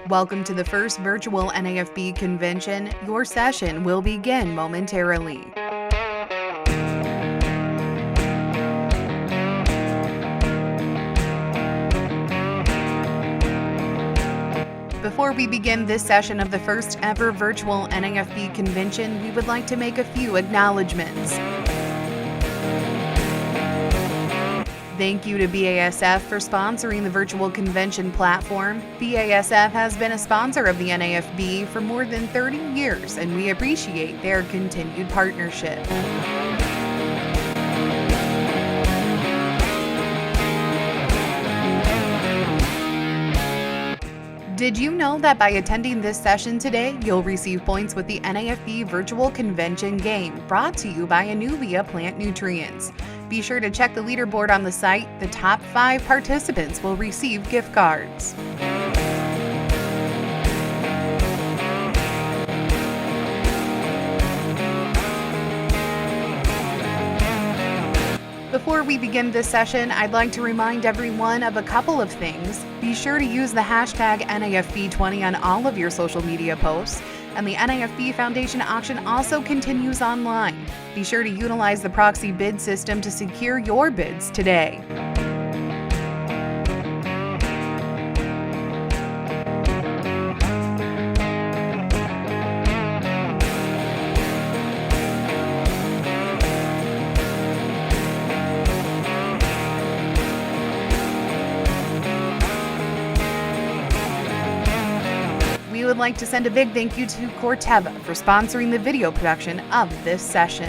Welcome to the first virtual NAFB convention. Your session will begin momentarily. Before we begin this session of the first ever virtual NAFB convention, we would like to make a few acknowledgments. Thank you to BASF for sponsoring the virtual convention platform. BASF has been a sponsor of the NAFB for more than 30 years, and we appreciate their continued partnership. Did you know that by attending this session today, you'll receive points with the NAFB Virtual Convention game, brought to you by Newsmaker Plant Nutrients? Be sure to check the leaderboard on the site. The top 5 participants will receive gift cards. Before we begin this session, I'd like to remind everyone of a couple of things. Be sure to use the hashtag NAFB20 on all of your social media posts. And the NAFB Foundation auction also continues online. Be sure to utilize the proxy bid system to secure your bids today. We would like to send a big thank you to Corteva for sponsoring the video production of this session.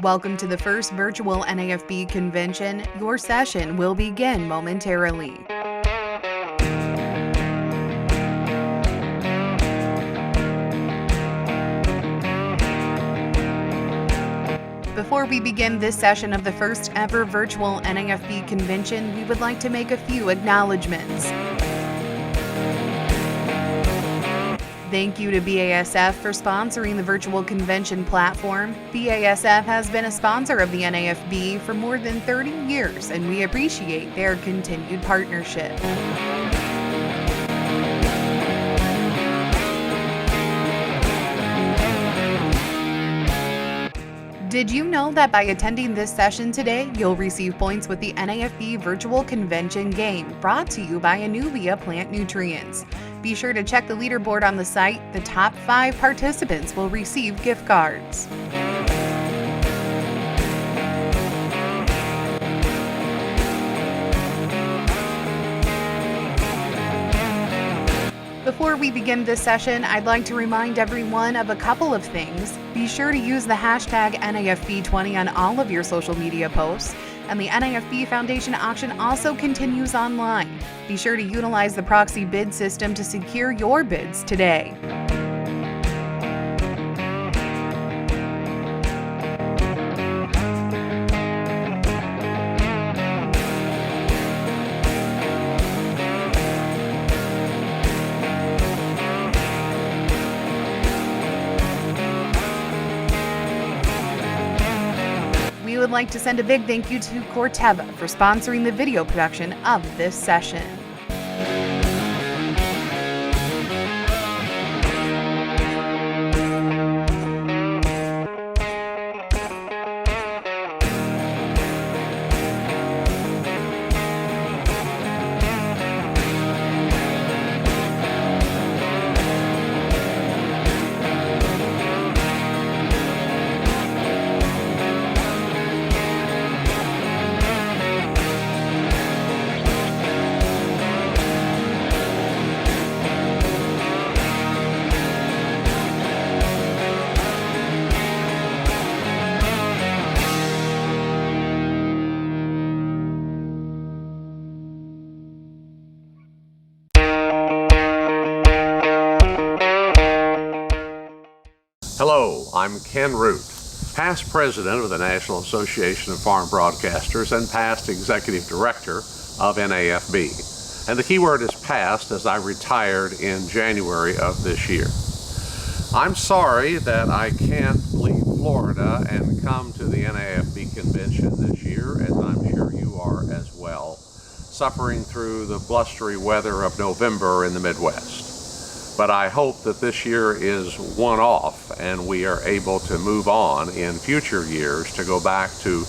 Welcome to the first virtual NAFB convention. Your session will begin momentarily. Before we begin this session of the first ever virtual NAFB convention, we would like to make a few acknowledgments. Thank you to BASF for sponsoring the virtual convention platform. BASF has been a sponsor of the NAFB for more than 30 years, and we appreciate their continued partnership. Did you know that by attending this session today, you'll receive points with the NAFB Virtual Convention game, brought to you by Newsmaker Plant Nutrients? Be sure to check the leaderboard on the site. The top 5 participants will receive gift cards. Before we begin this session, I'd like to remind everyone of a couple of things. Be sure to use the hashtag NAFB20 on all of your social media posts. And the NAFB Foundation auction also continues online. Be sure to utilize the proxy bid system to secure your bids today. We would like to send a big thank you to Corteva for sponsoring the video production of this session. I'm Ken Root, past president of the National Association of Farm Broadcasters and past executive director of NAFB. And the key word is past, as I retired in January of this year. I'm sorry that I can't leave Florida and come to the NAFB convention this year, as I'm sure you are as well, suffering through the blustery weather of November in the Midwest. But I hope that this year is one-off and we are able to move on in future years to go back to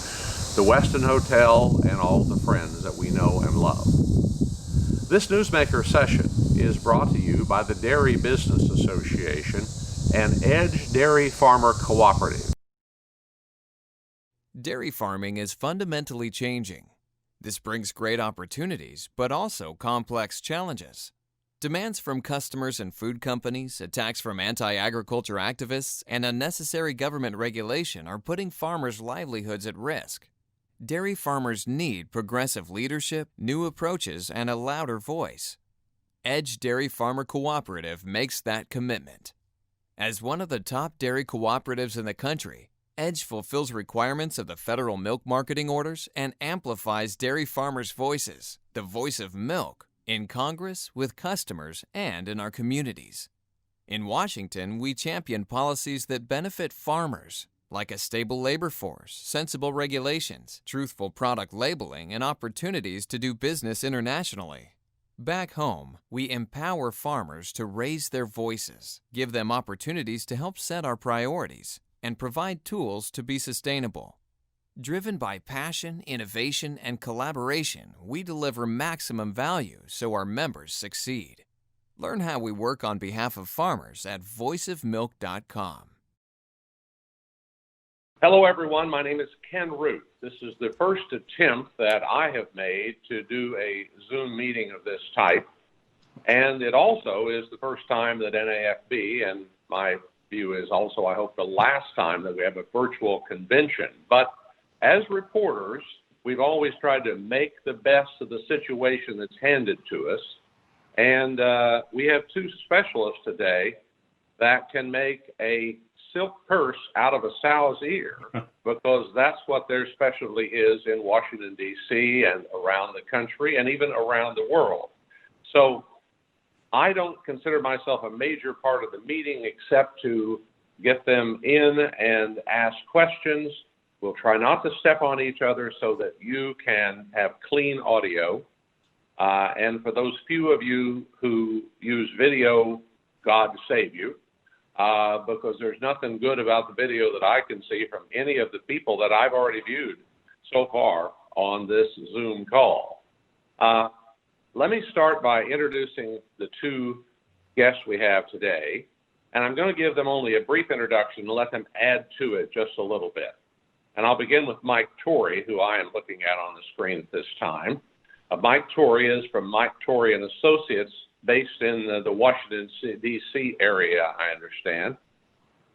the Westin Hotel and all the friends that we know and love. This Newsmaker session is brought to you by the Dairy Business Association and Edge Dairy Farmer Cooperative. Dairy farming is fundamentally changing. This brings great opportunities, but also complex challenges. Demands from customers and food companies, attacks from anti-agriculture activists, and unnecessary government regulation are putting farmers' livelihoods at risk. Dairy farmers need progressive leadership, new approaches, and a louder voice. Edge Dairy Farmer Cooperative makes that commitment. As one of the top dairy cooperatives in the country, Edge fulfills requirements of the federal milk marketing orders and amplifies dairy farmers' voices, the voice of milk, in Congress, with customers, and in our communities. In Washington, we champion policies that benefit farmers, like a stable labor force, sensible regulations, truthful product labeling, and opportunities to do business internationally. Back home, we empower farmers to raise their voices, give them opportunities to help set our priorities, and provide tools to be sustainable. Driven by passion, innovation, and collaboration, we deliver maximum value so our members succeed. Learn how we work on behalf of farmers at voiceofmilk.com. Hello, everyone. My name is Ken Root. This is the first attempt that I have made to do a Zoom meeting of this type. And it also is the first time that NAFB, and my view is also, I hope, the last time that we have a virtual convention. But as reporters, we've always tried to make the best of the situation that's handed to us. And we have two specialists today that can make a silk purse out of a sow's ear, because that's what their specialty is in Washington, D.C. and around the country and even around the world. So I don't consider myself a major part of the meeting except to get them in and ask questions. We'll try not to step on each other so that you can have clean audio. And for those few of you who use video, God save you. Because there's nothing good about the video that I can see from any of the people that I've already viewed so far on this Zoom call. Let me start by introducing the two guests we have today, and I'm going to give them only a brief introduction and let them add to it just a little bit. And I'll begin with Mike Torrey, who I am looking at on the screen at this time. Mike Torrey is from Mike Torrey and Associates, based in the Washington, D.C. area, I understand.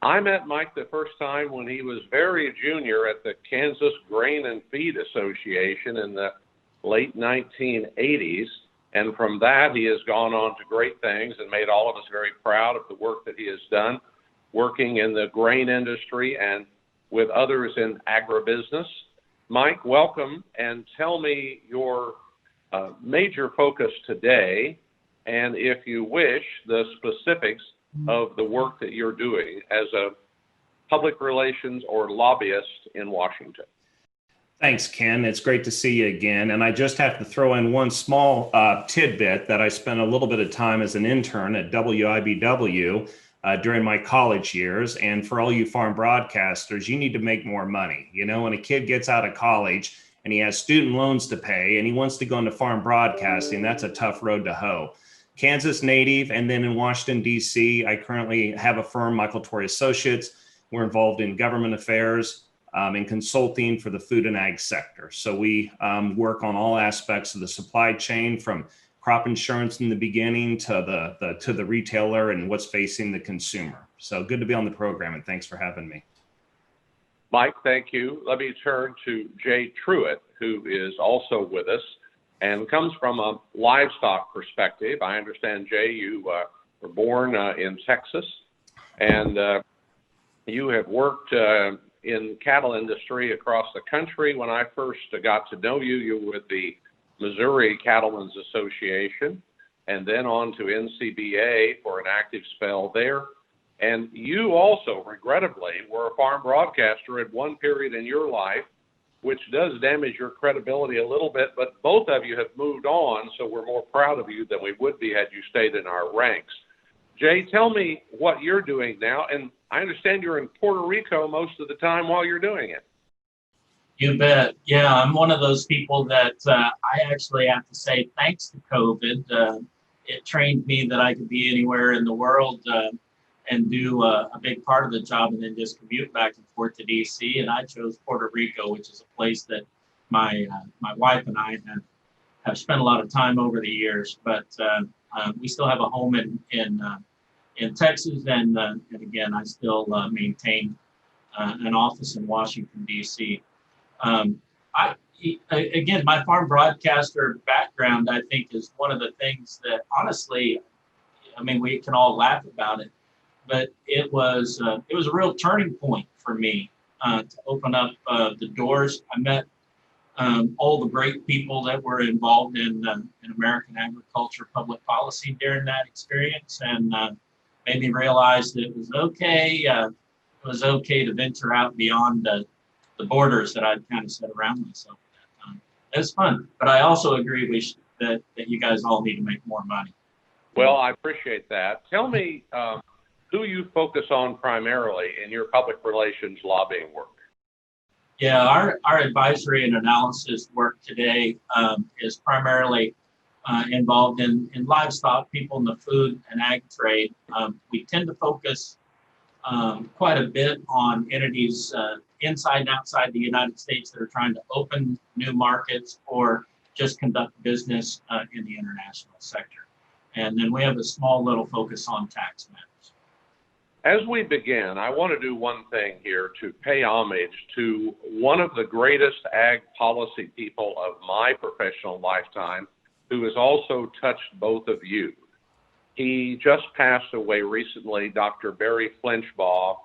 I met Mike the first time when he was very junior at the Kansas Grain and Feed Association in the late 1980s. And from that, he has gone on to great things and made all of us very proud of the work that he has done, working in the grain industry and with others in agribusiness. Mike, welcome, and tell me your major focus today, and if you wish, the specifics of the work that you're doing as a public relations or lobbyist in Washington. Thanks, Ken. It's great to see you again. And I just have to throw in one small tidbit that I spent a little bit of time as an intern at WIBW during my college years. And for all you farm broadcasters, you need to make more money. You know, when a kid gets out of college and he has student loans to pay and he wants to go into farm broadcasting, that's a tough road to hoe. Kansas native, and then in Washington, D.C., I currently have a firm, Michael Torrey Associates. We're involved in government affairs and consulting for the food and ag sector. So we work on all aspects of the supply chain, from crop insurance in the beginning to the retailer and what's facing the consumer. So good to be on the program, and thanks for having me. Mike, thank you. Let me turn to Jay Truitt, who is also with us and comes from a livestock perspective. I understand, Jay, you were born in Texas and You have worked in cattle industry across the country. When I first got to know you, you were with the Missouri Cattlemen's Association, and then on to NCBA for an active spell there. And you also, regrettably, were a farm broadcaster at one period in your life, which does damage your credibility a little bit, but both of you have moved on, so we're more proud of you than we would be had you stayed in our ranks. Jay, tell me what you're doing now, and I understand you're in Puerto Rico most of the time while you're doing it. You bet. Yeah, I'm one of those people that I actually have to say thanks to COVID. It trained me that I could be anywhere in the world and do a big part of the job and then just commute back and forth to DC. And I chose Puerto Rico, which is a place that my wife and I have spent a lot of time over the years. But we still have a home in Texas, and again, I still maintain an office in Washington, D.C. Again, my farm broadcaster background, I think, is one of the things that, honestly, I mean, we can all laugh about it, but it was a real turning point for me to open up the doors. I met all the great people that were involved in American agriculture public policy during that experience, and made me realize that it was okay to venture out beyond the borders that I'd kind of set around myself at that time. It was fun, but I also agree that you guys all need to make more money. Well, I appreciate that. Tell me who you focus on primarily in your public relations lobbying work. Yeah, our advisory and analysis work today is primarily involved in livestock, people in the food and ag trade. We tend to focus quite a bit on entities inside and outside the United States that are trying to open new markets or just conduct business in the international sector. And then we have a small little focus on tax matters. As we begin, I want to do one thing here to pay homage to one of the greatest ag policy people of my professional lifetime, who has also touched both of you. He just passed away recently, Dr. Barry Flinchbaugh,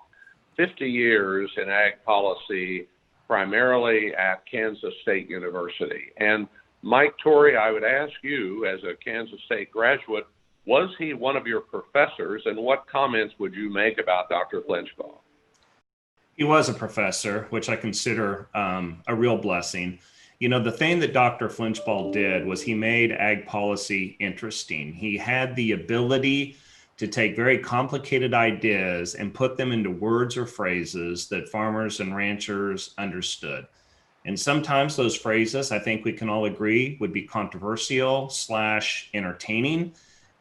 50 years in ag policy, primarily at Kansas State University. And Mike Torrey, I would ask you, as a Kansas State graduate, was he one of your professors, and what comments would you make about Dr. Flinchbaugh? He was a professor, which I consider a real blessing. You know, the thing that Dr. Flinchbaugh did was he made ag policy interesting. He had the ability to take very complicated ideas and put them into words or phrases that farmers and ranchers understood. And sometimes those phrases, I think we can all agree, would be controversial / entertaining.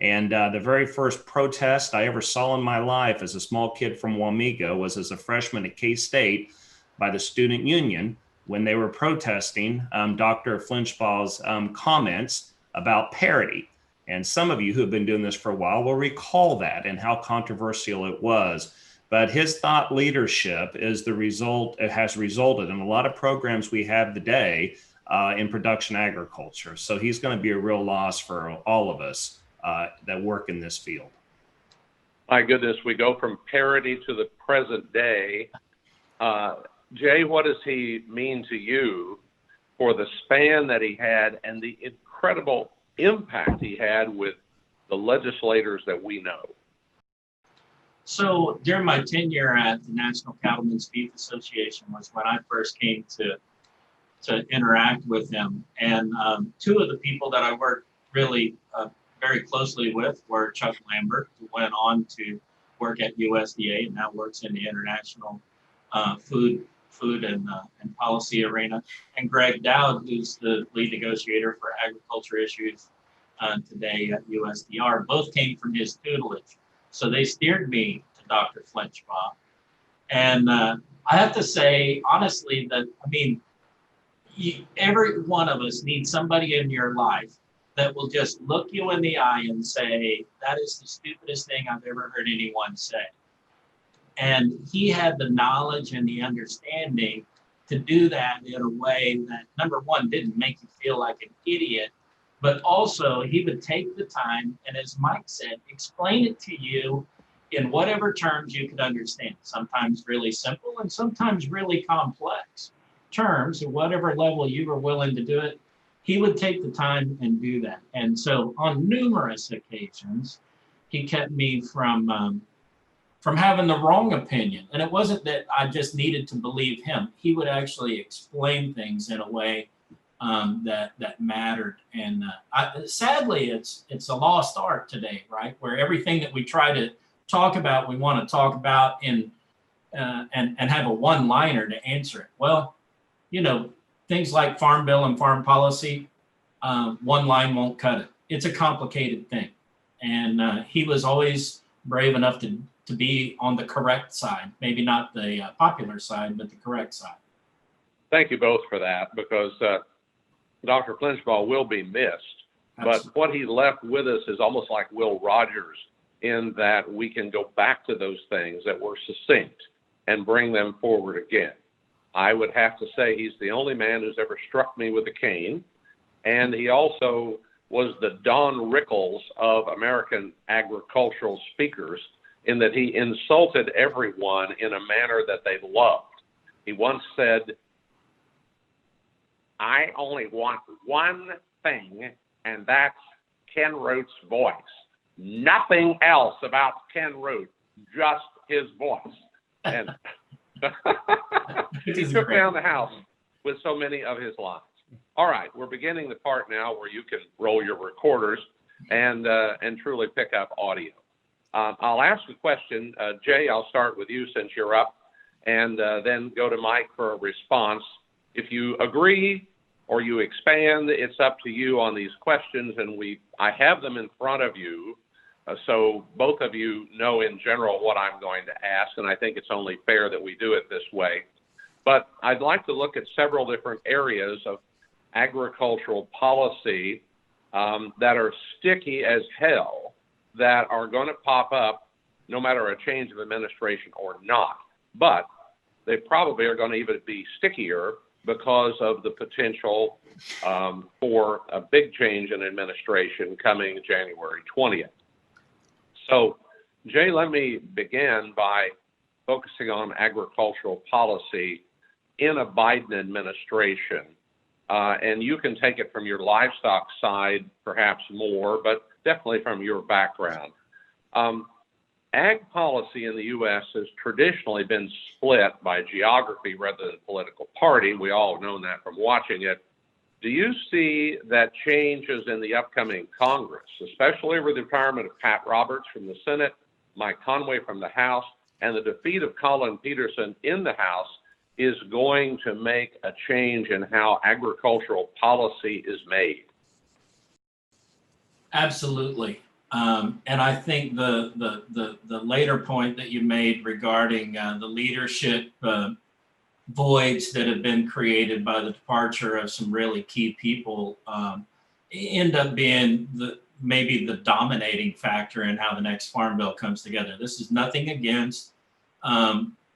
And the very first protest I ever saw in my life as a small kid from Wamego was as a freshman at K-State by the student union when they were protesting Dr. Flinchbaugh's comments about parity. And some of you who have been doing this for a while will recall that and how controversial it was. But his thought leadership is the result, it has resulted in a lot of programs we have today in production agriculture. So he's going to be a real loss for all of us that work in this field. My goodness, we go from parity to the present day. Jay, what does he mean to you for the span that he had and the incredible impact he had with the legislators that we know? So during my tenure at the National Cattlemen's Beef Association was when I first came to interact with him. And two of the people that I worked really very closely with were Chuck Lambert, who went on to work at USDA and now works in the international food and policy arena, and Greg Dowd, who's the lead negotiator for agriculture issues today at USDR. Both came from his tutelage. So they steered me to Dr. Flinchbaugh. And I have to say, honestly, that, I mean, every one of us needs somebody in your life that will just look you in the eye and say, that is the stupidest thing I've ever heard anyone say. And he had the knowledge and the understanding to do that in a way that, number one, didn't make you feel like an idiot, but also he would take the time and, as Mike said, explain it to you in whatever terms you could understand, sometimes really simple and sometimes really complex terms, at whatever level you were willing to do it, he would take the time and do that. And so on numerous occasions, he kept me from having the wrong opinion. And it wasn't that I just needed to believe him. He would actually explain things in a way that mattered. And sadly, it's a lost art today, right? Where everything that we try to talk about, we want to talk about and have a one-liner to answer it. Well, you know, things like Farm Bill and farm policy, one line won't cut it. It's a complicated thing. And he was always brave enough to be on the correct side, maybe not the popular side, but the correct side. Thank you both for that, because Dr. Flinchbaugh will be missed. Absolutely. But what he left with us is almost like Will Rogers, in that we can go back to those things that were succinct and bring them forward again. I would have to say he's the only man who's ever struck me with a cane. And he also was the Don Rickles of American agricultural speakers, in that he insulted everyone in a manner that they loved. He once said, "I only want one thing, and that's Ken Root's voice. Nothing else about Ken Root, just his voice." And he took down the house with so many of his lines. All right, we're beginning the part now where you can roll your recorders and truly pick up audio. I'll ask a question. Jay, I'll start with you since you're up, and then go to Mike for a response. If you agree or you expand, it's up to you on these questions, and I have them in front of you, so both of you know in general what I'm going to ask, and I think it's only fair that we do it this way. But I'd like to look at several different areas of agricultural policy that are sticky as hell, that are going to pop up no matter a change of administration or not. But they probably are going to even be stickier because of the potential for a big change in administration coming January 20th. So, Jay, let me begin by focusing on agricultural policy in a Biden administration. And you can take it from your livestock side, perhaps more, but definitely from your background. Ag policy in the U.S. has traditionally been split by geography rather than political party. We all have known that from watching it. Do you see that changes in the upcoming Congress, especially with the retirement of Pat Roberts from the Senate, Mike Conway from the House, and the defeat of Colin Peterson in the House, is going to make a change in how agricultural policy is made? Absolutely. And I think the later point that you made regarding the leadership voids that have been created by the departure of some really key people end up being maybe the dominating factor in how the next Farm Bill comes together. This is nothing against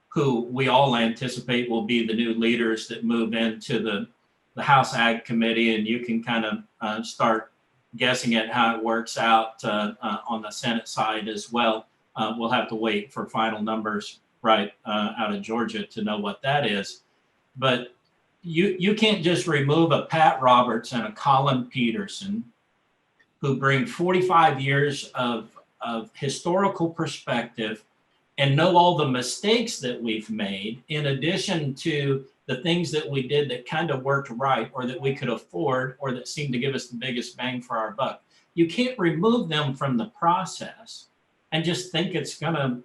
who we all anticipate will be the new leaders that move into the House Ag Committee, and you can kind of start guessing at how it works out on the Senate side as well. We'll have to wait for final numbers right out of Georgia to know what that is. But you can't just remove a Pat Roberts and a Colin Peterson, who bring 45 years of historical perspective and know all the mistakes that we've made, in addition to the things that we did that kind of worked right, or that we could afford, or that seemed to give us the biggest bang for our buck. You can't remove them from the process and just think it's gonna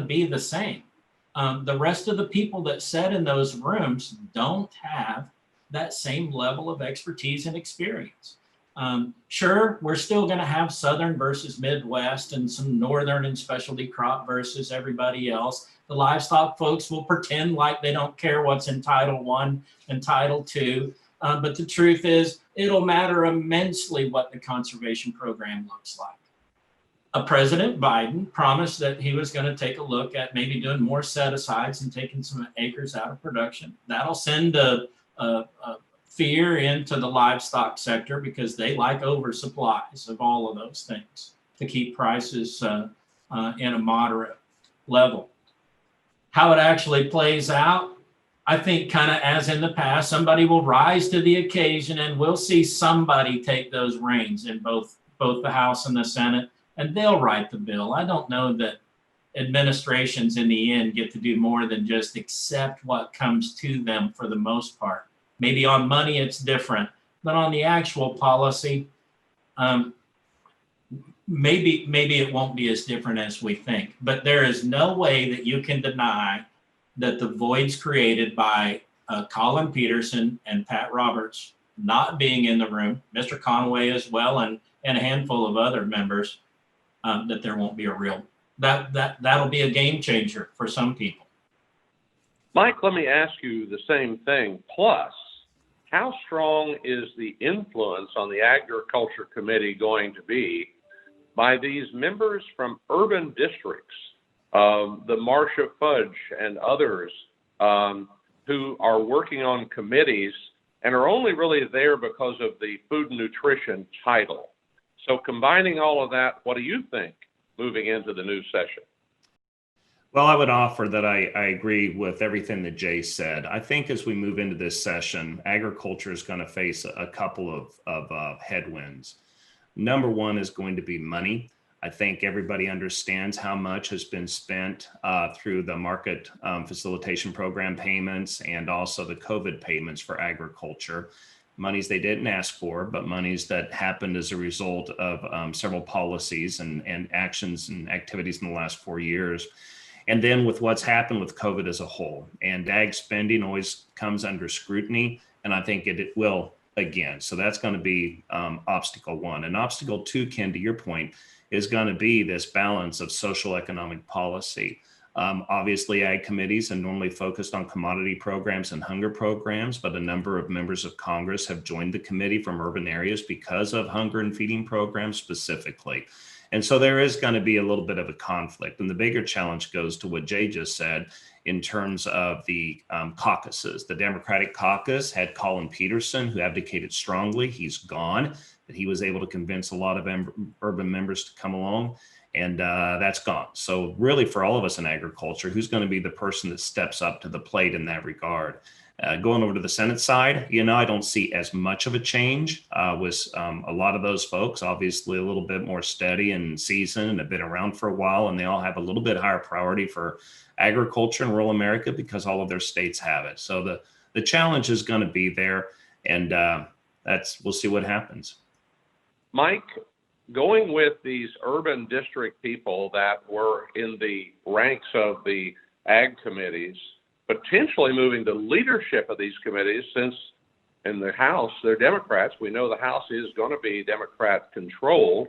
be the same. The rest of the people that sat in those rooms don't have that same level of expertise and experience. Sure, we're still going to have Southern versus Midwest, and some Northern and specialty crop versus everybody else. The livestock folks will pretend like they don't care what's in Title I and Title II. But the truth is, it'll matter immensely what the conservation program looks like. President Biden promised that he was going to take a look at maybe doing more set-asides and taking some acres out of production. That'll send a fear into the livestock sector, because they like oversupplies of all of those things to keep prices in a moderate level. How it actually plays out, I think kind of as in the past, somebody will rise to the occasion and we'll see somebody take those reins in both the House and the Senate, and they'll write the bill. I don't know that administrations in the end get to do more than just accept what comes to them for the most part. Maybe on money it's different, but on the actual policy, maybe it won't be as different as we think. But there is no way that you can deny that the voids created by Colin Peterson and Pat Roberts not being in the room, Mr. Conway as well, and a handful of other members, that there won't be a real, that'll be a game changer for some people. Mike, let me ask you the same thing. Plus, how strong is the influence on the Agriculture Committee going to be by these members from urban districts, the Marcia Fudge and others, who are working on committees and are only really there because of the food and nutrition title? So combining all of that, what do you think moving into the new session? Well, I would offer that I agree with everything that Jay said. I think as we move into this session, agriculture is going to face a couple of headwinds. Number one is going to be money. I think everybody understands how much has been spent through the market facilitation program payments and also the COVID payments for agriculture. Monies they didn't ask for, but monies that happened as a result of several policies and actions and activities in the last 4 years. And then with what's happened with COVID as a whole, and ag spending always comes under scrutiny, and I think it will again. So that's going to be obstacle one. And obstacle two, Ken, to your point, is going to be this balance of social economic policy. Obviously, ag committees are normally focused on commodity programs and hunger programs, but a number of members of Congress have joined the committee from urban areas because of hunger and feeding programs specifically. And so there is going to be a little bit of a conflict. And the bigger challenge goes to what Jay just said in terms of the caucuses. The Democratic caucus had Colin Peterson, who advocated strongly. He's gone, but he was able to convince a lot of urban members to come along, and that's gone. So really for all of us in agriculture, who's going to be the person that steps up to the plate in that regard? Going over to the Senate side, I don't see as much of a change with a lot of those folks, obviously a little bit more steady and seasoned and have been around for a while, and they all have a little bit higher priority for agriculture in rural America because all of their states have it. So the challenge is going to be there, and we'll see what happens. Mike, going with these urban district people that were in the ranks of the ag committees, potentially moving to leadership of these committees, since in the House, they're Democrats. We know the House is going to be Democrat controlled.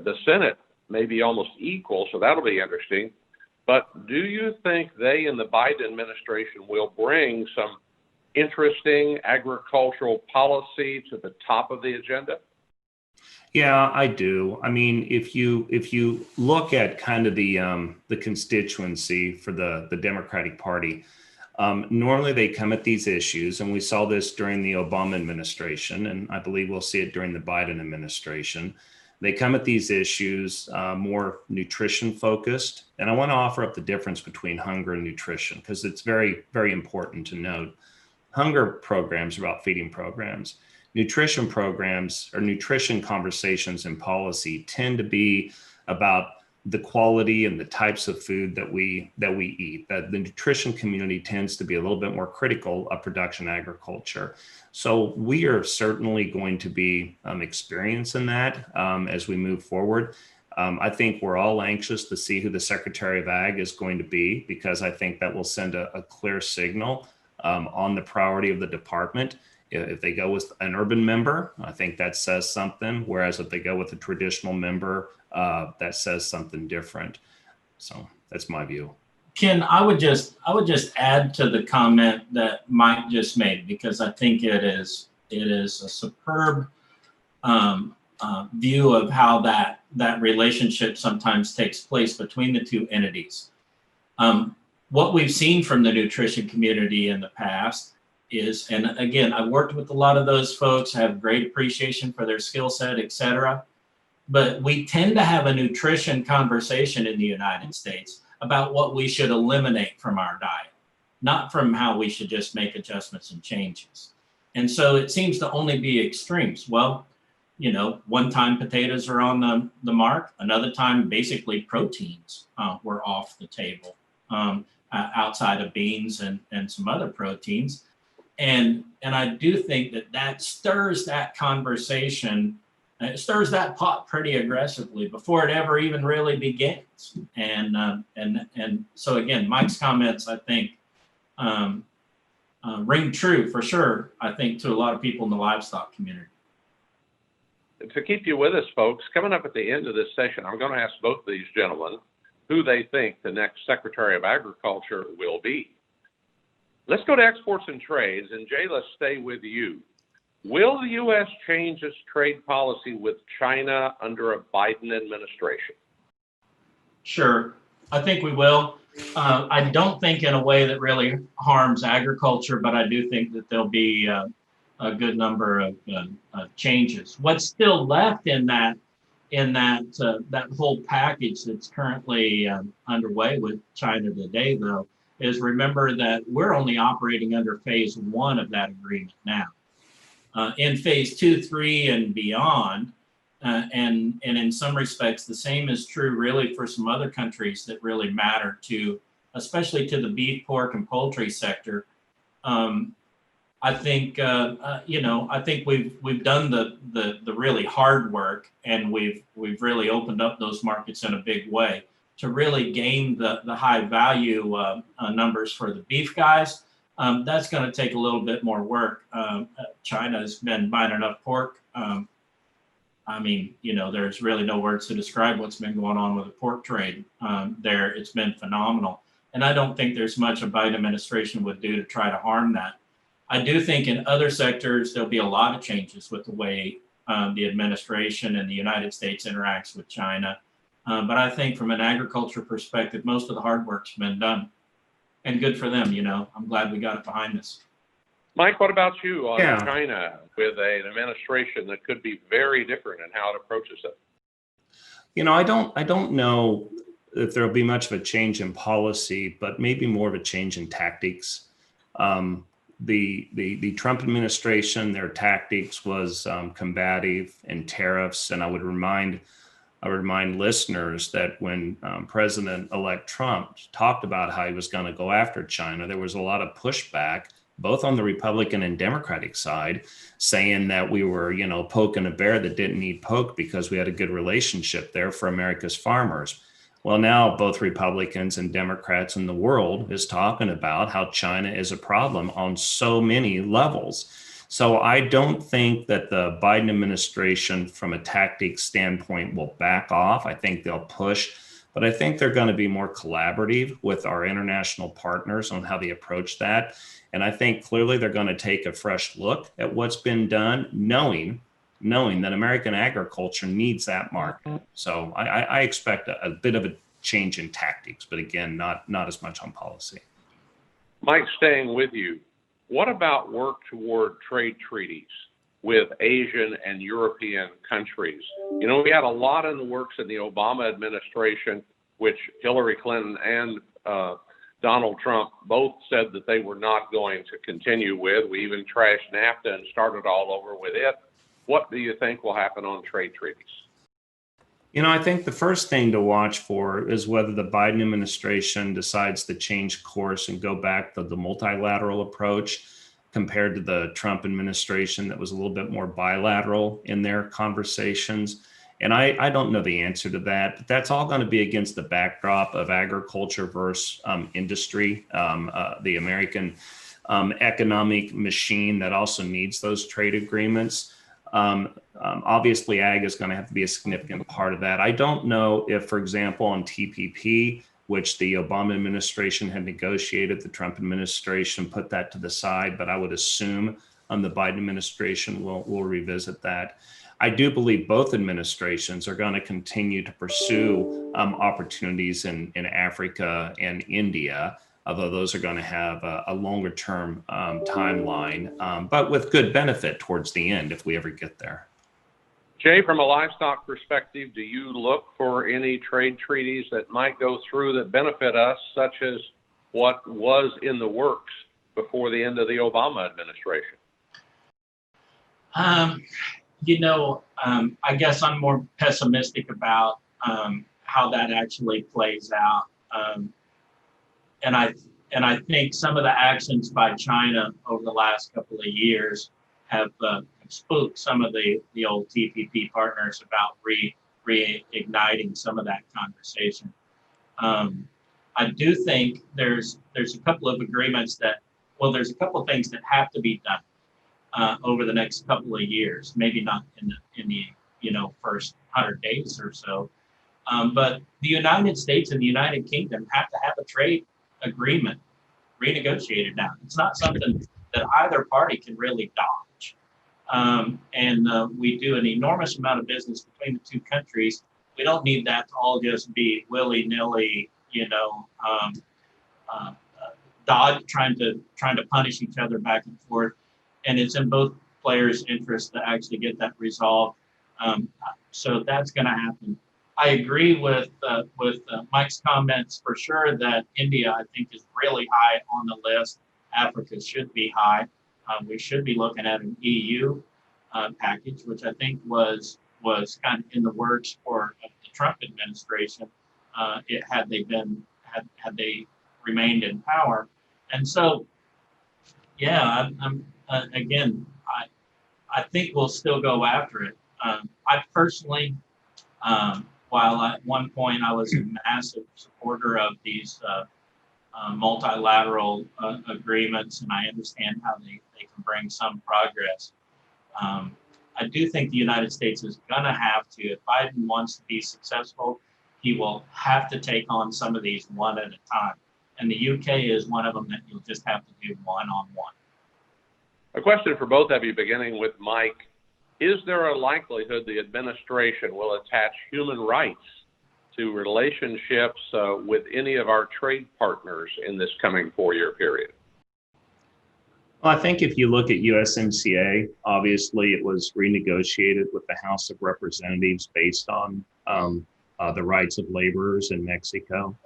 The Senate may be almost equal, so that'll be interesting. But do you think they in the Biden administration will bring some interesting agricultural policy to the top of the agenda? Yeah, I do. I mean, if you look at kind of the constituency for the Democratic Party, normally they come at these issues, and we saw this during the Obama administration, and I believe we'll see it during the Biden administration. They come at these issues more nutrition focused. And I want to offer up the difference between hunger and nutrition, because it's very, very important to note. Hunger programs are about feeding programs. Nutrition programs or nutrition conversations and policy tend to be about the quality and the types of food that we eat. That the nutrition community tends to be a little bit more critical of production agriculture. So we are certainly going to be experiencing that as we move forward. I think we're all anxious to see who the Secretary of Ag is going to be, because I think that will send a clear signal on the priority of the department. If they go with an urban member, I think that says something. Whereas if they go with a traditional member, that says something different. So that's my view. Ken, I would just add to the comment that Mike just made, because I think it is a superb view of how that relationship sometimes takes place between the two entities. What we've seen from the nutrition community in the past is, and again, I've worked with a lot of those folks, have great appreciation for their skill set, et cetera. but we tend to have a nutrition conversation in the United States about what we should eliminate from our diet, not from how we should just make adjustments and changes. And so it seems to only be extremes. Well, you know, one time potatoes are on the mark, another time basically proteins were off the table outside of beans and some other proteins. And I do think that stirs that conversation. It stirs that pot pretty aggressively before it ever even really begins. And so again, Mike's comments, I think, ring true for sure, I think, to a lot of people in the livestock community. To keep you with us, folks, coming up at the end of this session, I'm going to ask both of these gentlemen who they think the next Secretary of Agriculture will be. Let's go to exports and trades, and Jay, let's stay with you. Will the U.S. change its trade policy with China under a Biden administration? Sure, I think we will. I don't think in a way that really harms agriculture, but I do think that there'll be a good number of changes. What's still left in that whole package that's currently underway with China today, though, is remember that we're only operating under phase 1 of that agreement now. In phase 2, 3, and beyond, and in some respects, the same is true really for some other countries that really matter to, especially to the beef, pork, and poultry sector. I think I think we've done the really hard work, and we've really opened up those markets in a big way to really gain the high value numbers for the beef guys. That's going to take a little bit more work. China's been buying enough pork. I mean, you know, there's really no words to describe what's been going on with the pork trade there. It's been phenomenal. And I don't think there's much a Biden administration would do to try to harm that. I do think in other sectors, there'll be a lot of changes with the way the administration and the United States interacts with China. But I think from an agriculture perspective, most of the hard work's been done. And good for them, you know. I'm glad we got it behind us. Mike, what about you on Yeah. China with an administration that could be very different in how it approaches it? You know, I don't know if there'll be much of a change in policy, but maybe more of a change in tactics. The Trump administration, their tactics was combative and tariffs, and I would remind listeners that when President-elect Trump talked about how he was going to go after China, there was a lot of pushback, both on the Republican and Democratic side, saying that we were, you know, poking a bear that didn't need poked because we had a good relationship there for America's farmers. Well, now both Republicans and Democrats in the world is talking about how China is a problem on so many levels. So I don't think that the Biden administration, from a tactics standpoint, will back off. I think they'll push, but I think they're going to be more collaborative with our international partners on how they approach that. And I think clearly they're going to take a fresh look at what's been done, knowing that American agriculture needs that market. So I expect a bit of a change in tactics, but again, not as much on policy. Mike, staying with you, what about work toward trade treaties with Asian and European countries? You know, we had a lot in the works in the Obama administration, which Hillary Clinton and Donald Trump both said that they were not going to continue with. We even trashed NAFTA and started all over with it. What do you think will happen on trade treaties? You know, I think the first thing to watch for is whether the Biden administration decides to change course and go back to the multilateral approach compared to the Trump administration that was a little bit more bilateral in their conversations. And I don't know the answer to that, but that's all going to be against the backdrop of agriculture versus industry, the American economic machine that also needs those trade agreements. Obviously, ag is going to have to be a significant part of that. I don't know if, for example, on TPP, which the Obama administration had negotiated, the Trump administration put that to the side, but I would assume the Biden administration will revisit that. I do believe both administrations are going to continue to pursue opportunities in Africa and India, although those are going to have a longer term timeline, but with good benefit towards the end if we ever get there. Jay, from a livestock perspective, do you look for any trade treaties that might go through that benefit us, such as what was in the works before the end of the Obama administration? I guess I'm more pessimistic about how that actually plays out. And I think some of the actions by China over the last couple of years have spooked some of the old TPP partners about reigniting some of that conversation. I do think there's a couple of agreements there's a couple of things that have to be done over the next couple of years, maybe not in the first 100 days or so. But the United States and the United Kingdom have to have a trade agreement renegotiated now. It's not something that either party can really dodge. We do an enormous amount of business between the two countries. We don't need that to all just be willy-nilly, dodge, trying to punish each other back and forth. And it's in both players' interest to actually get that resolved. So that's going to happen. I agree with Mike's comments for sure that India, I think, is really high on the list. Africa should be high. We should be looking at an EU package, which I think was kind of in the works for the Trump administration. Had they remained in power, and so yeah, I think we'll still go after it. I personally, while at one point I was a massive supporter of these multilateral agreements, and I understand how they can bring some progress. I do think the United States is going to have to, if Biden wants to be successful, he will have to take on some of these one at a time. And the UK is one of them that you'll just have to do one-on-one. A question for both of you, beginning with Mike. Is there a likelihood the administration will attach human rights to relationships with any of our trade partners in this coming 4-year period? Well, I think if you look at USMCA, obviously it was renegotiated with the House of Representatives based on the rights of laborers in Mexico.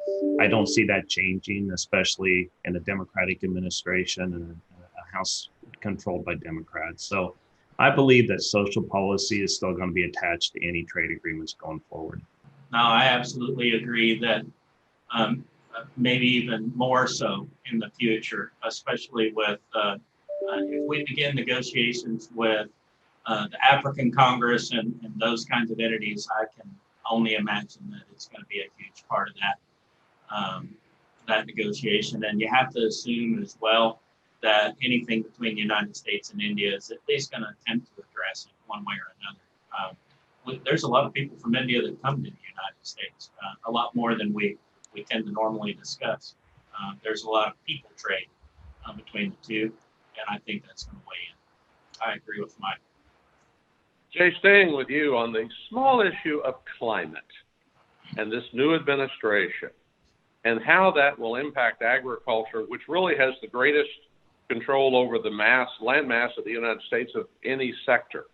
I don't see that changing, especially in a Democratic administration and a House controlled by Democrats. So I believe that social policy is still going to be attached to any trade agreements going forward. No, I absolutely agree that maybe even more so in the future, especially with if we begin negotiations with the African Congress and those kinds of entities, I can only imagine that it's going to be a huge part of that negotiation. And you have to assume as well that anything between the United States and India is at least going to attempt to address it one way or another. There's a lot of people from India that come to the United States, a lot more than we tend to normally discuss. There's a lot of people trade between the two, and I think that's going to weigh in. I agree with Mike. Jay, staying with you on the small issue of climate and this new administration and how that will impact agriculture, which really has the greatest control over the land mass of the United States of any sector.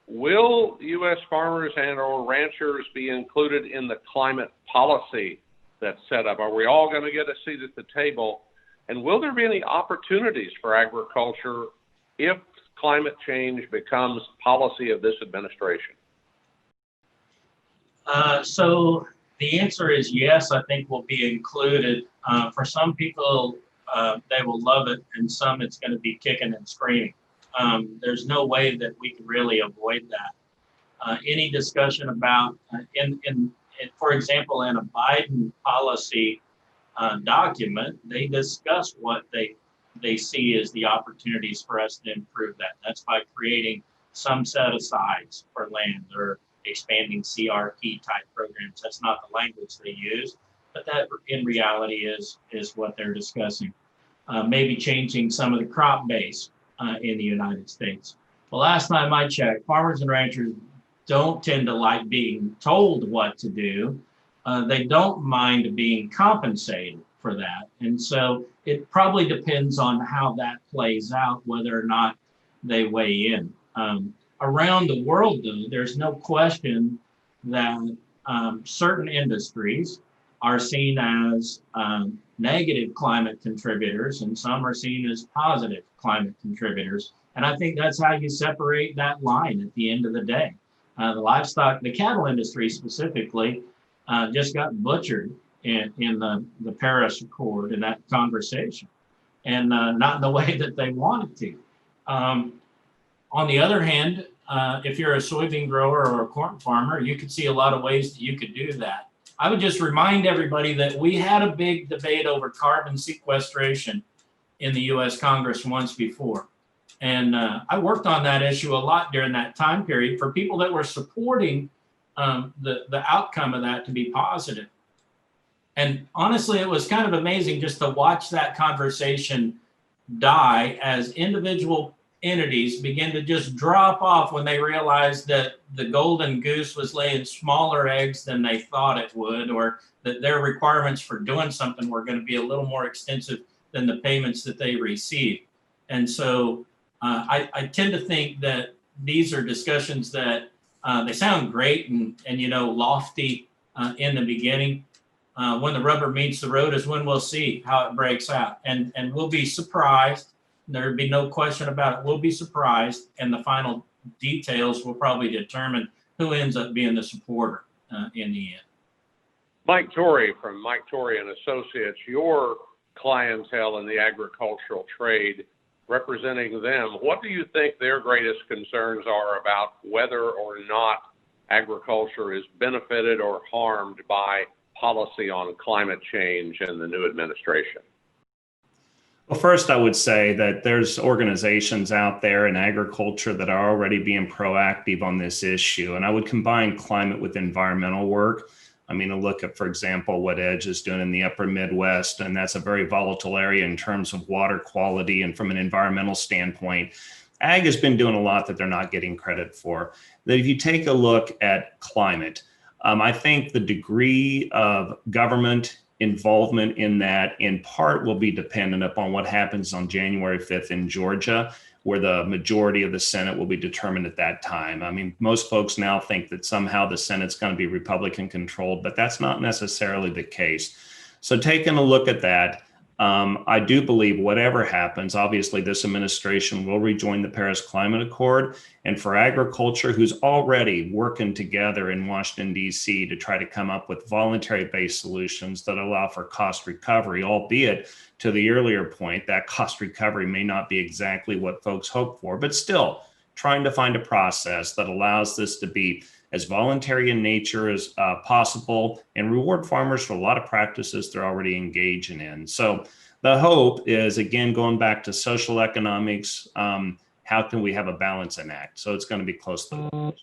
Will U.S. farmers and or ranchers be included in the climate policy that's set up? Are we all going to get a seat at the table? And will there be any opportunities for agriculture if climate change becomes policy of this administration? So the answer is yes, I think will be included. For some people, they will love it, and some it's going to be kicking and screaming. There's no way that we can really avoid that. Any discussion about, for example, in a Biden policy document, they discuss what they see as the opportunities for us to improve that. That's by creating some set asides for land or expanding CRP type programs. That's not the language they use, but that in reality is what they're discussing. Maybe changing some of the crop base in the United States. The last time I checked, farmers and ranchers don't tend to like being told what to do. They don't mind being compensated for that. And so it probably depends on how that plays out, whether or not they weigh in. A around the world, though, there's no question that certain industries are seen as negative climate contributors, and some are seen as positive climate contributors. And I think that's how you separate that line at the end of the day. The cattle industry specifically, just got butchered in the Paris Accord in that conversation, and not in the way that they wanted to. On the other hand, if you're a soybean grower or a corn farmer, you could see a lot of ways that you could do that. I would just remind everybody that we had a big debate over carbon sequestration in the US Congress once before. And I worked on that issue a lot during that time period for people that were supporting the outcome of that to be positive. And honestly, it was kind of amazing just to watch that conversation die as individual entities begin to just drop off when they realized that the golden goose was laying smaller eggs than they thought it would, or that their requirements for doing something were going to be a little more extensive than the payments that they received. And so I tend to think that these are discussions that they sound great and lofty in the beginning. When the rubber meets the road is when we'll see how it breaks out, and we'll be surprised. There'd be no question about it. We'll be surprised, and the final details will probably determine who ends up being the supporter in the end. Mike Torrey from Mike Torrey and Associates, your clientele in the agricultural trade, representing them, what do you think their greatest concerns are about whether or not agriculture is benefited or harmed by policy on climate change in the new administration? Well, first, I would say that there's organizations out there in agriculture that are already being proactive on this issue. And I would combine climate with environmental work. I mean, a look at, for example, what EDGE is doing in the upper Midwest, and that's a very volatile area in terms of water quality. And from an environmental standpoint, ag has been doing a lot that they're not getting credit for. That if you take a look at climate, I think the degree of government involvement in that in part will be dependent upon what happens on January 5th in Georgia, where the majority of the Senate will be determined at that time. I mean, most folks now think that somehow the Senate's going to be Republican controlled, but that's not necessarily the case. So taking a look at that, I do believe whatever happens, obviously this administration will rejoin the Paris Climate Accord. And for agriculture, who's already working together in Washington, D.C. to try to come up with voluntary-based solutions that allow for cost recovery, albeit to the earlier point, that cost recovery may not be exactly what folks hope for, but still trying to find a process that allows this to be as voluntary in nature as possible and reward farmers for a lot of practices they're already engaging in. So the hope is, again, going back to social economics, how can we have a balance in act? So it's going to be close to the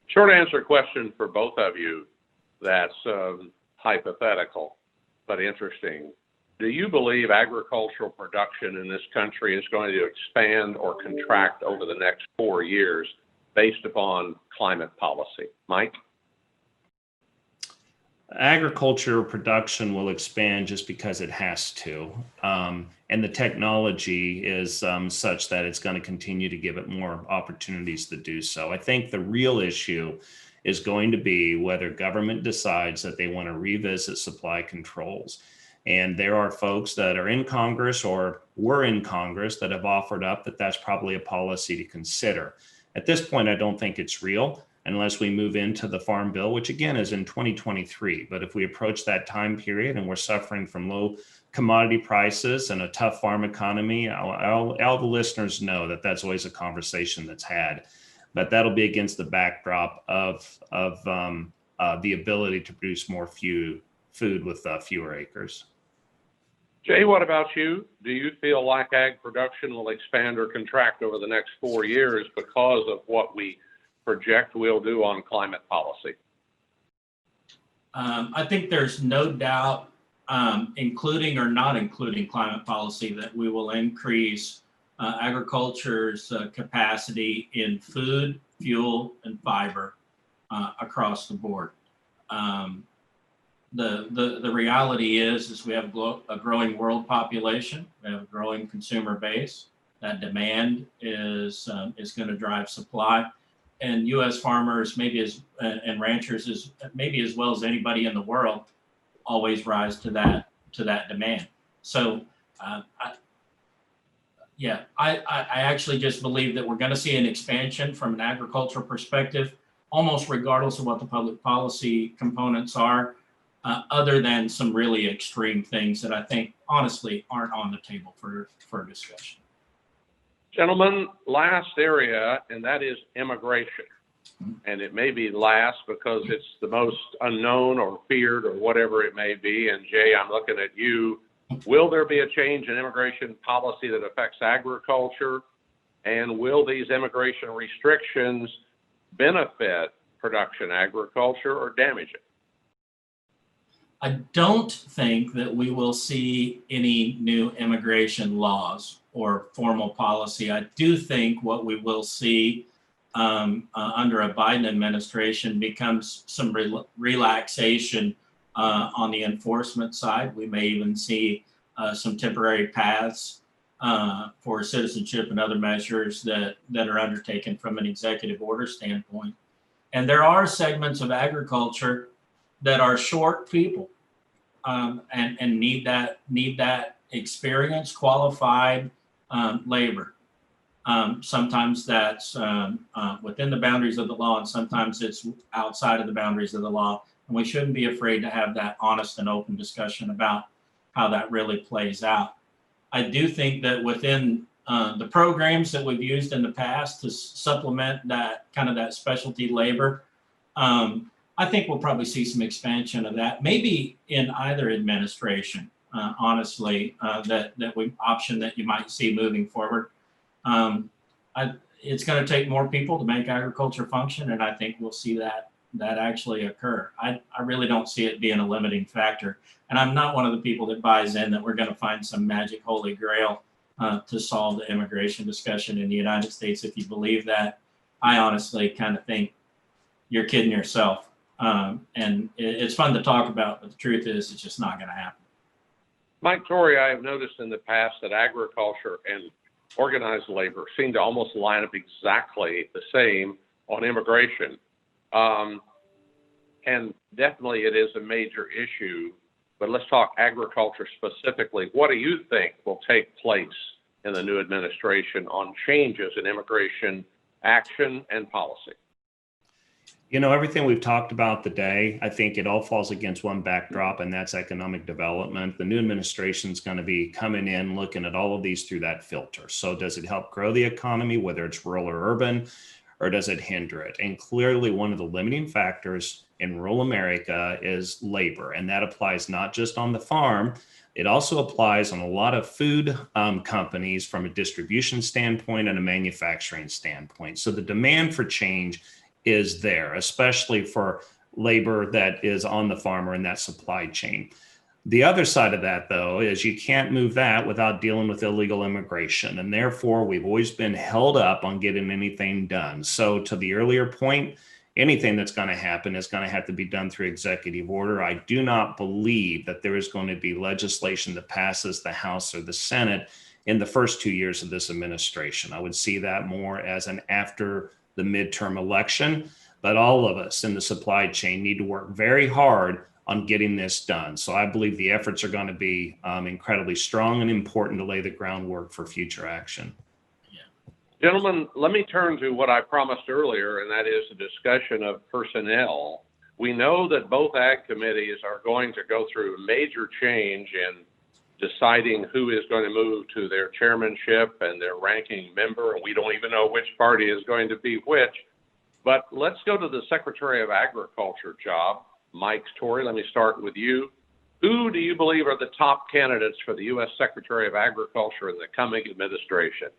Short answer question for both of you that's hypothetical, but interesting. Do you believe agricultural production in this country is going to expand or contract over the next 4 years based upon climate policy? Mike? Agriculture production will expand just because it has to. And the technology is such that it's going to continue to give it more opportunities to do so. I think the real issue is going to be whether government decides that they want to revisit supply controls. And there are folks that are in Congress or were in Congress that have offered up that that's probably a policy to consider. At this point, I don't think it's real unless we move into the Farm Bill, which again is in 2023. But if we approach that time period and we're suffering from low commodity prices and a tough farm economy, all the listeners know that that's always a conversation that's had. But that'll be against the backdrop of the ability to produce more food with fewer acres. Jay, what about you? Do you feel like ag production will expand or contract over the next 4 years because of what we project we'll do on climate policy? I think there's no doubt, including or not including climate policy, that we will increase agriculture's capacity in food, fuel, and fiber across the board. The reality is we have a growing world population, we have a growing consumer base. That demand is going to drive supply. and U.S. farmers, maybe as and ranchers, as maybe as well as anybody in the world, always rise to that demand. So, I actually just believe that we're going to see an expansion from an agricultural perspective, almost regardless of what the public policy components are, other than some really extreme things that I think honestly aren't on the table for discussion. Gentlemen, last area, and that is immigration. And it may be last because it's the most unknown or feared or whatever it may be. And Jay, I'm looking at you. Will there be a change in immigration policy that affects agriculture? And will these immigration restrictions benefit production agriculture or damage it? I don't think that we will see any new immigration laws or formal policy. I do think what we will see under a Biden administration becomes some relaxation on the enforcement side. We may even see some temporary paths for citizenship and other measures that are undertaken from an executive order standpoint. And there are segments of agriculture that are short people and need that experienced, qualified labor. Sometimes that's within the boundaries of the law, and sometimes it's outside of the boundaries of the law. And we shouldn't be afraid to have that honest and open discussion about how that really plays out. I do think that within the programs that we've used in the past to supplement that kind of that specialty labor, I think we'll probably see some expansion of that, maybe in either administration, honestly, that option that you might see moving forward. It's going to take more people to make agriculture function, and I think we'll see that actually occur. I really don't see it being a limiting factor, and I'm not one of the people that buys in that we're going to find some magic holy grail to solve the immigration discussion in the United States. If you believe that, I honestly kind of think you're kidding yourself. And it's fun to talk about, but the truth is it's just not going to happen. Mike Torrey, I have noticed in the past that agriculture and organized labor seem to almost line up exactly the same on immigration. And definitely it is a major issue, but let's talk agriculture specifically. What do you think will take place in the new administration on changes in immigration action and policy? You know, everything we've talked about today, I think it all falls against one backdrop, and that's economic development. The new administration is going to be coming in, looking at all of these through that filter. So does it help grow the economy, whether it's rural or urban, or does it hinder it? And clearly one of the limiting factors in rural America is labor. And that applies not just on the farm, it also applies on a lot of food companies from a distribution standpoint and a manufacturing standpoint. So the demand for change is there, especially for labor that is on the farm or in that supply chain. The other side of that, though, is you can't move that without dealing with illegal immigration. And therefore, we've always been held up on getting anything done. So to the earlier point, anything that's going to happen is going to have to be done through executive order. I do not believe that there is going to be legislation that passes the House or the Senate in the first 2 years of this administration. I would see that more as an after the midterm election, but all of us in the supply chain need to work very hard on getting this done. So I believe the efforts are going to be incredibly strong and important to lay the groundwork for future action. Gentlemen, let me turn to what I promised earlier, and that is a discussion of personnel. We know that both ag committees are going to go through a major change in deciding who is going to move to their chairmanship and their ranking member, and we don't even know which party is going to be which. But let's go to the Secretary of Agriculture job. Mike Torrey, let me start with you. Who do you believe are the top candidates for the U.S. Secretary of Agriculture in the coming administration?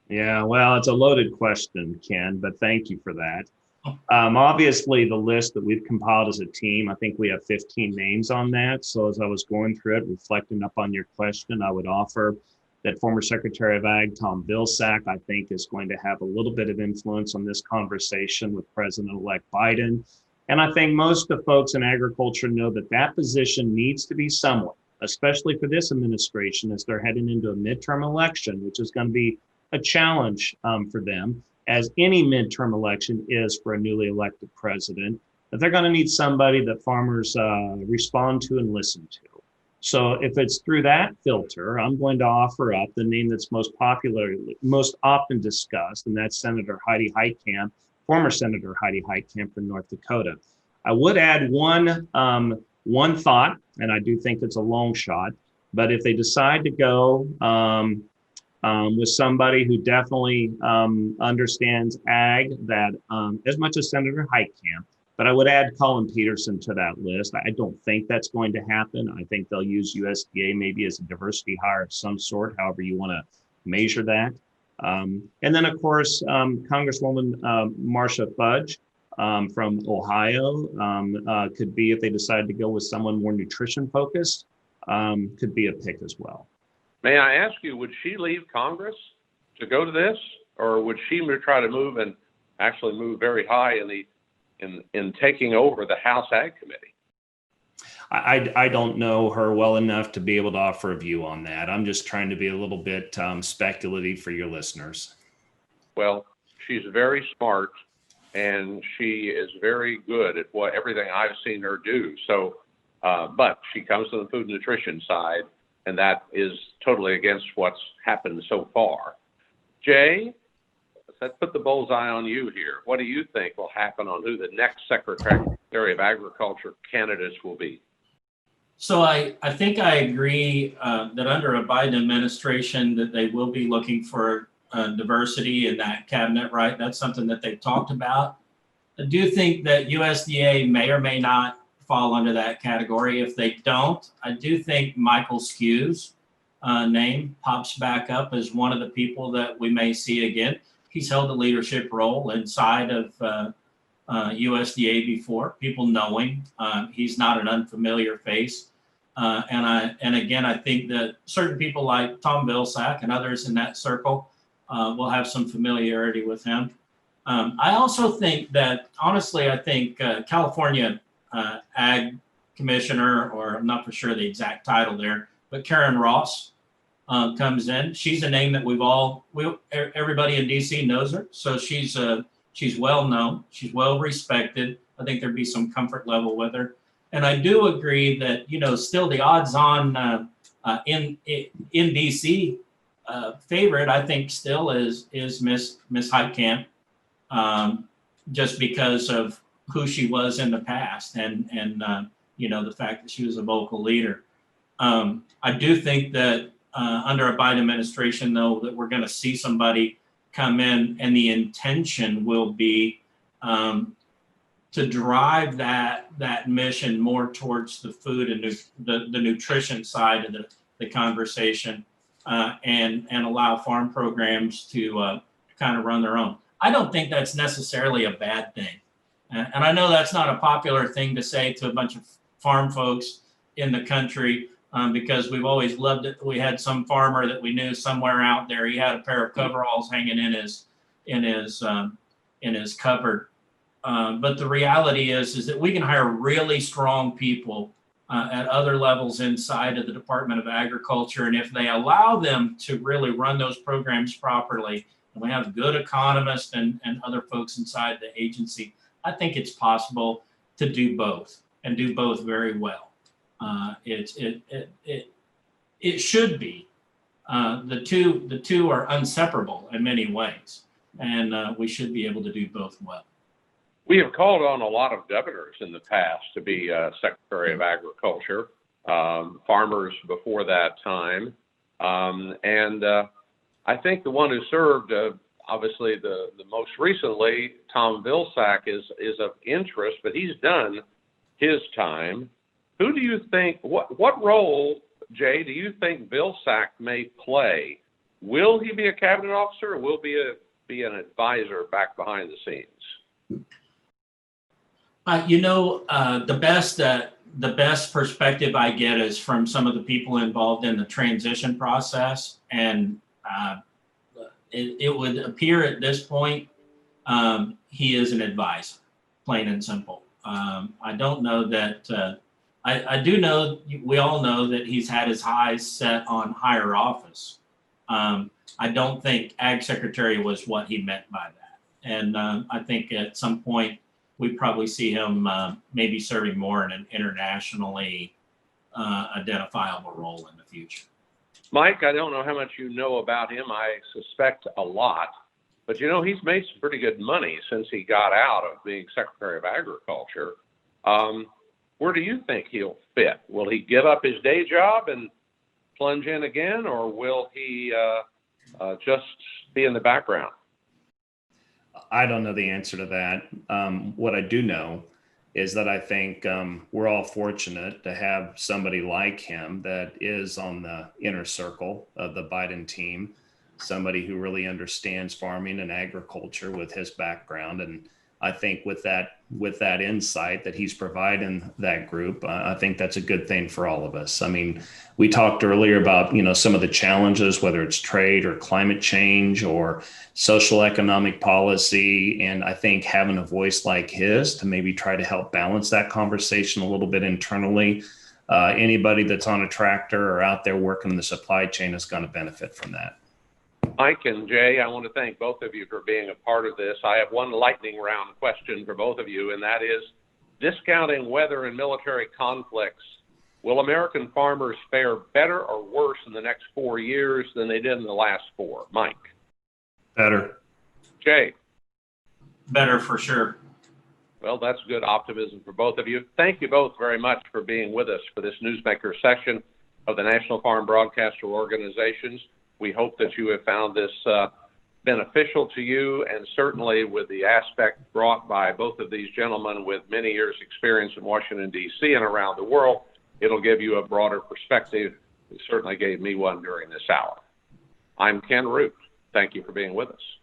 Yeah, well, it's a loaded question, Ken, but thank you for that. Obviously, the list that we've compiled as a team, I think we have 15 names on that. So as I was going through it, reflecting up on your question, I would offer that former Secretary of Ag, Tom Vilsack, I think is going to have a little bit of influence on this conversation with President-elect Biden. And I think most of the folks in agriculture know that that position needs to be someone, especially for this administration as they're heading into a midterm election, which is going to be a challenge for them. as any midterm election is for a newly elected president, that they're going to need somebody that farmers respond to and listen to. So if it's through that filter, I'm going to offer up the name that's most often discussed, and that's Senator Heidi Heitkamp, former Senator Heidi Heitkamp from North Dakota. I would add one thought, and I do think it's a long shot, but if they decide to go with somebody who definitely understands ag, that as much as Senator Heitkamp, but I would add Colin Peterson to that list. I don't think that's going to happen. I think they'll use USDA maybe as a diversity hire of some sort, however you want to measure that. And then, of course, Congresswoman Marcia Fudge from Ohio could be, if they decide to go with someone more nutrition focused, could be a pick as well. May I ask you, would she leave Congress to go to this, or would she try to move and actually move very high in taking over the House Ag Committee? I don't know her well enough to be able to offer a view on that. I'm just trying to be a little bit speculative for your listeners. Well, she's very smart, and she is very good at everything I've seen her do. So, but she comes to the food and nutrition side, and that is totally against what's happened so far. Jay, let's put the bullseye on you here. What do you think will happen on who the next Secretary of Agriculture candidates will be? So I think I agree that under a Biden administration that they will be looking for diversity in that cabinet, right? That's something that they've talked about. I do think that USDA may or may not fall under that category. If they don't, I do think Michael Skew's name pops back up as one of the people that we may see again. He's held a leadership role inside of USDA before. People know him. He's not an unfamiliar face. And again, I think that certain people like Tom Vilsack and others in that circle will have some familiarity with him. I also think that, honestly, I think California Ag Commissioner, or I'm not for sure the exact title there, but Karen Ross comes in. She's a name that everybody in DC knows her. So she's well known. She's well respected. I think there'd be some comfort level with her. And I do agree that, still the odds on in DC favorite, I think still is Miss Heitkamp, just because of who she was in the past and the fact that she was a vocal leader. I do think that under a Biden administration, though, that we're going to see somebody come in, and the intention will be to drive that mission more towards the food and the nutrition side of the conversation, and allow farm programs to kind of run their own. I don't think that's necessarily a bad thing. And I know that's not a popular thing to say to a bunch of farm folks in the country, because we've always loved it. We had some farmer that we knew somewhere out there. He had a pair of coveralls hanging in his cupboard. But the reality is that we can hire really strong people at other levels inside of the Department of Agriculture. And if they allow them to really run those programs properly, and we have good economists and other folks inside the agency, I think it's possible to do both, and do both very well. It should be. The two are inseparable in many ways, and we should be able to do both well. We have called on a lot of governors in the past to be Secretary of Agriculture, farmers before that time. And I think the one who served, obviously the most recently, Tom Vilsack, is of interest, but he's done his time. Who do you think, what role, Jay, do you think Vilsack may play? Will he be a cabinet officer, or will he be an advisor back behind the scenes? The best perspective I get is from some of the people involved in the transition process, and it would appear at this point he is an advisor, plain and simple. I don't know that. I do know, we all know that he's had his eyes set on higher office. I don't think Ag Secretary was what he meant by that. And I think at some point we probably see him maybe serving more in an internationally identifiable role in the future. Mike, I don't know how much you know about him. I suspect a lot. But, you know, he's made some pretty good money since he got out of being Secretary of Agriculture. Where do you think he'll fit? Will he give up his day job and plunge in again, or will he just be in the background? I don't know the answer to that. What I do know is that I think we're all fortunate to have somebody like him that is on the inner circle of the Biden team, somebody who really understands farming and agriculture with his background. And I think with that insight that he's providing that group, I think that's a good thing for all of us. I mean, we talked earlier about, you know, some of the challenges, whether it's trade or climate change or social economic policy. And I think having a voice like his to maybe try to help balance that conversation a little bit internally, anybody that's on a tractor or out there working in the supply chain is going to benefit from that. Mike and Jay, I want to thank both of you for being a part of this. I have one lightning round question for both of you, and that is, discounting weather and military conflicts, will American farmers fare better or worse in the next 4 years than they did in the last 4? Mike? Better. Jay? Better for sure. Well, that's good optimism for both of you. Thank you both very much for being with us for this Newsmaker session of the National Farm Broadcaster Organizations. We hope that you have found this beneficial to you, and certainly with the aspect brought by both of these gentlemen with many years' experience in Washington, D.C. and around the world, it'll give you a broader perspective. It certainly gave me one during this hour. I'm Ken Root. Thank you for being with us.